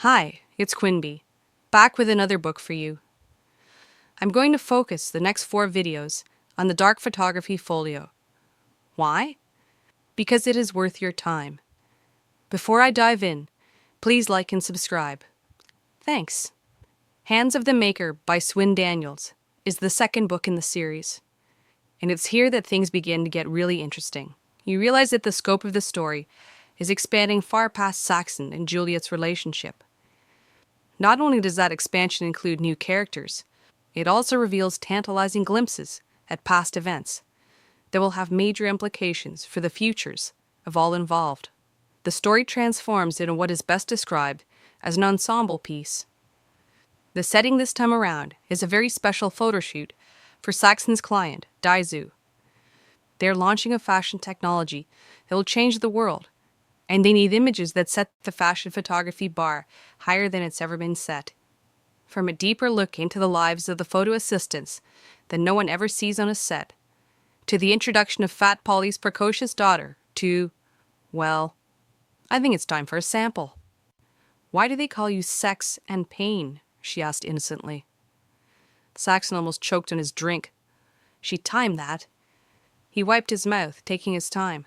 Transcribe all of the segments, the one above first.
Hi, it's Quinby, back with another book for you. I'm going to focus the next 4 videos on the dark photography folio. Why? Because it is worth your time. Before I dive in, please like and subscribe. Thanks. Hands of the Maker by Swin Daniels is the second book in the series. And it's here that things begin to get really interesting. You realize that the scope of the story is expanding far past Saxon and Juliette's relationship. Not only does that expansion include new characters, it also reveals tantalizing glimpses at past events that will have major implications for the futures of all involved. The story transforms into what is best described as an ensemble piece. The setting this time around is a very special photo shoot for Saxon's client, Daizu. They're launching a fashion technology that will change the world, and they need images that set the fashion photography bar higher than it's ever been set. From a deeper look into the lives of the photo assistants that no one ever sees on a set, to the introduction of Fat Polly's precocious daughter, to, well, I think it's time for a sample. Why do they call you Saxon Payne? She asked innocently. Saxon almost choked on his drink. She timed that. He wiped his mouth, taking his time.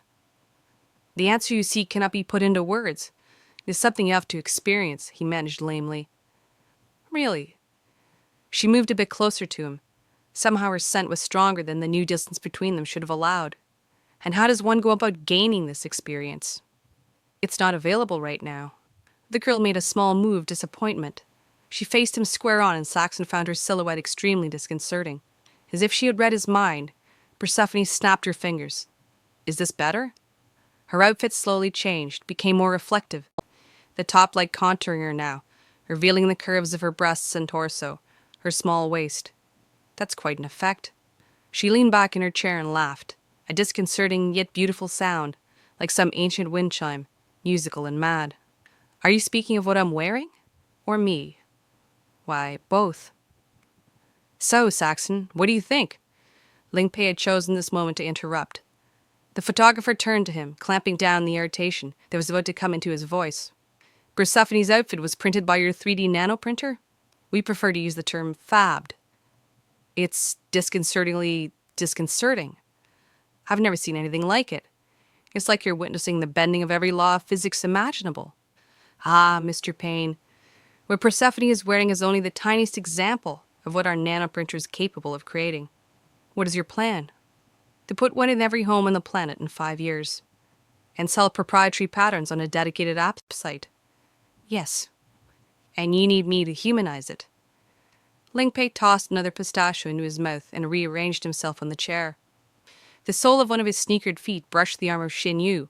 The answer you seek cannot be put into words. It is something you have to experience, he managed lamely. Really? She moved a bit closer to him. Somehow her scent was stronger than the new distance between them should have allowed. And how does one go about gaining this experience? It's not available right now. The girl made a small move of disappointment. She faced him square on, and Saxon found her silhouette extremely disconcerting. As if she had read his mind, Persephone snapped her fingers. Is this better? Her outfit slowly changed, became more reflective. The top-like contouring her now, revealing the curves of her breasts and torso, her small waist. That's quite an effect. She leaned back in her chair and laughed, a disconcerting yet beautiful sound, like some ancient wind chime, musical and mad. Are you speaking of what I'm wearing? Or me? Why, both. So, Saxon, what do you think? Ling Pei had chosen this moment to interrupt. The photographer turned to him, clamping down the irritation that was about to come into his voice. Persephone's outfit was printed by your 3D nanoprinter? We prefer to use the term fabbed. It's disconcertingly disconcerting. I've never seen anything like it. It's like you're witnessing the bending of every law of physics imaginable. Ah, Mr. Payne, what Persephone is wearing is only the tiniest example of what our nanoprinter is capable of creating. What is your plan? To put one in every home on the planet in 5 years, and sell proprietary patterns on a dedicated app site. Yes. And you need me to humanize it. Ling Pei tossed another pistachio into his mouth and rearranged himself on the chair. The sole of one of his sneakered feet brushed the arm of Shin Yu.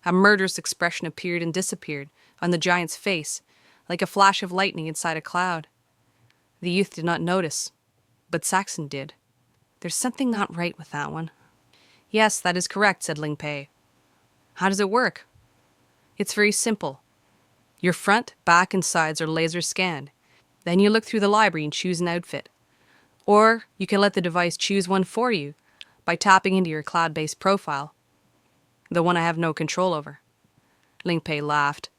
A murderous expression appeared and disappeared on the giant's face, like a flash of lightning inside a cloud. The youth did not notice, but Saxon did. There's something not right with that one. Yes, that is correct, said Ling Pei. How does it work? It's very simple. Your front, back, and sides are laser scanned. Then you look through the library and choose an outfit. Or you can let the device choose one for you by tapping into your cloud-based profile. The one I have no control over. Ling Pei laughed.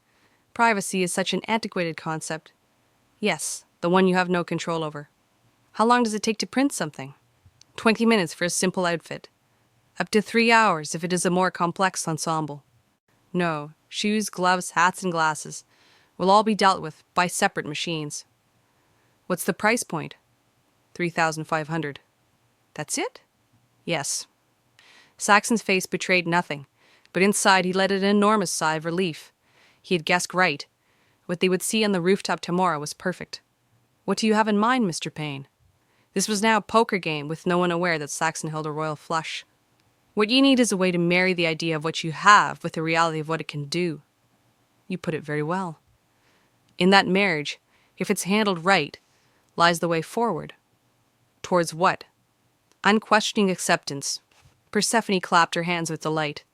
Privacy is such an antiquated concept. Yes, the one you have no control over. How long does it take to print something? 20 minutes for a simple outfit. Up to 3 hours if it is a more complex ensemble. No, shoes, gloves, hats, and glasses will all be dealt with by separate machines. What's the price point? 3,500. That's it? Yes. Saxon's face betrayed nothing, but inside he let an enormous sigh of relief. He had guessed right. What they would see on the rooftop tomorrow was perfect. What do you have in mind, Mr. Payne? This was now a poker game with no one aware that Saxon held a royal flush. What you need is a way to marry the idea of what you have with the reality of what it can do. You put it very well. In that marriage, if it's handled right, lies the way forward. Towards what? Unquestioning acceptance. Persephone clapped her hands with delight.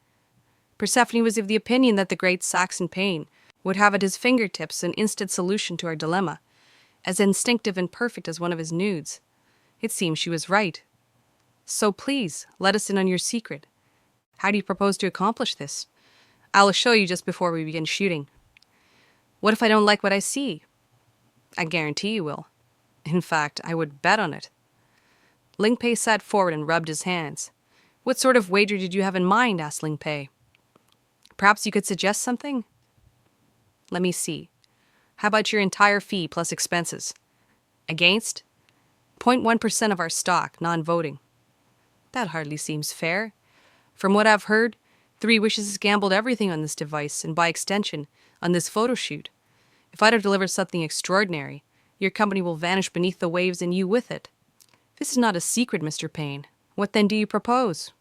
Persephone was of the opinion that the great Saxon Payne would have at his fingertips an instant solution to our dilemma, as instinctive and perfect as one of his nudes. It seems she was right. So please, let us in on your secret. How do you propose to accomplish this? I'll show you just before we begin shooting. What if I don't like what I see? I guarantee you will. In fact, I would bet on it. Ling Pei sat forward and rubbed his hands. What sort of wager did you have in mind? Asked Ling Pei. Perhaps you could suggest something? Let me see. How about your entire fee plus expenses? Against? 0.1% of our stock, non-voting. That hardly seems fair. From what I've heard, Three Wishes has gambled everything on this device and, by extension, on this photo shoot. If I don't deliver something extraordinary, your company will vanish beneath the waves and you with it. This is not a secret, Mr. Payne. What then do you propose?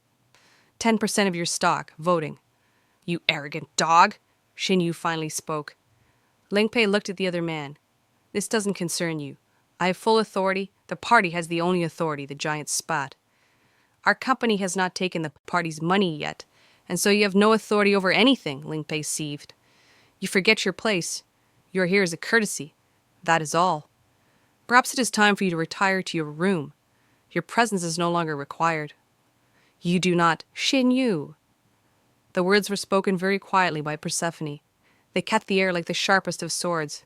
10% of your stock, voting. You arrogant dog, Shin Yu finally spoke. Ling Pei looked at the other man. This doesn't concern you. I have full authority. The party has the only authority, the giant spat. Our company has not taken the party's money yet, and so you have no authority over anything, Ling Pei seethed. You forget your place. You are here as a courtesy. That is all. Perhaps it is time for you to retire to your room. Your presence is no longer required. You do not, Shin Yu. The words were spoken very quietly by Persephone. They cut the air like the sharpest of swords.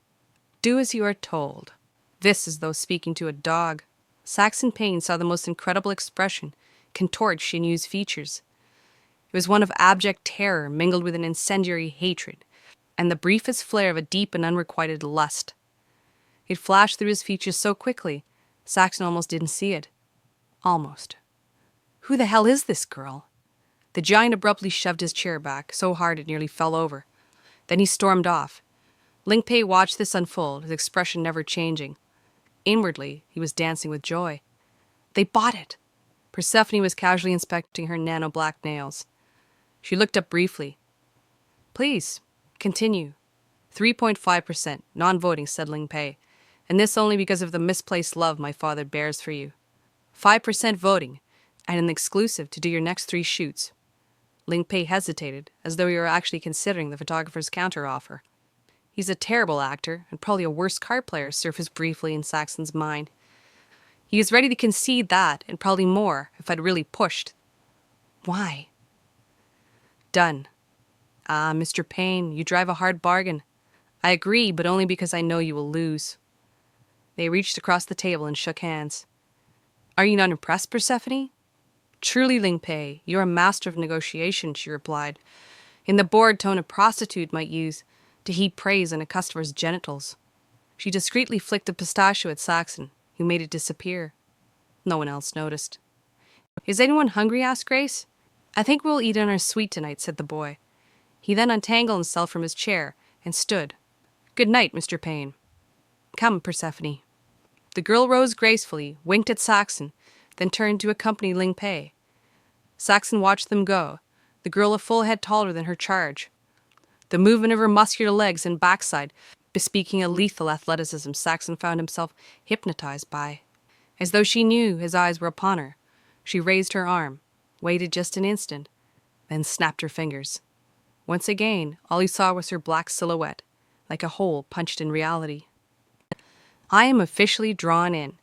Do as you are told. This is though speaking to a dog. Saxon Payne saw the most incredible expression contort Shin Yu's features. It was one of abject terror mingled with an incendiary hatred, and the briefest flare of a deep and unrequited lust. It flashed through his features so quickly, Saxon almost didn't see it. Almost. Who the hell is this girl? The giant abruptly shoved his chair back, so hard it nearly fell over. Then he stormed off. Ling Pei watched this unfold, his expression never changing. Inwardly, he was dancing with joy. They bought it. Persephone was casually inspecting her nano-black nails. She looked up briefly. Please, continue. 3.5%, non-voting, said Ling Pei, and this only because of the misplaced love my father bears for you. 5% voting, and an exclusive to do your next 3 shoots. Ling Pei hesitated, as though he were actually considering the photographer's counter-offer. He's a terrible actor, and probably a worse card player, surfaced briefly in Saxon's mind. He was ready to concede that, and probably more, if I'd really pushed. Why? Done. Ah, Mr. Payne, you drive a hard bargain. I agree, but only because I know you will lose. They reached across the table and shook hands. Are you not impressed, Persephone? Truly, Ling Pei, you are a master of negotiation, she replied, in the bored tone a prostitute might use to heap praise on a customer's genitals. She discreetly flicked a pistachio at Saxon, who made it disappear. No one else noticed. Is anyone hungry? Asked Grace. I think we'll eat in our suite tonight, said the boy. He then untangled himself from his chair and stood. Good night, Mr. Payne. Come, Persephone. The girl rose gracefully, winked at Saxon, then turned to accompany Ling Pei. Saxon watched them go, the girl a full head taller than her charge. The movement of her muscular legs and backside bespeaking a lethal athleticism Saxon found himself hypnotized by. As though she knew his eyes were upon her, she raised her arm, waited just an instant, then snapped her fingers. Once again, all he saw was her black silhouette, like a hole punched in reality. I am officially drawn in.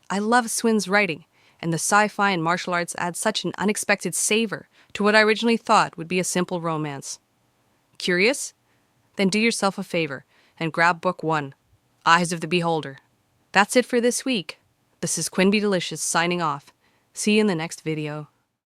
I love Swin's writing, and the sci-fi and martial arts add such an unexpected savor to what I originally thought would be a simple romance. Curious? Then do yourself a favor and grab book 1, Eyes of the Beholder. That's it for this week. This is Quinby Delicious signing off. See you in the next video.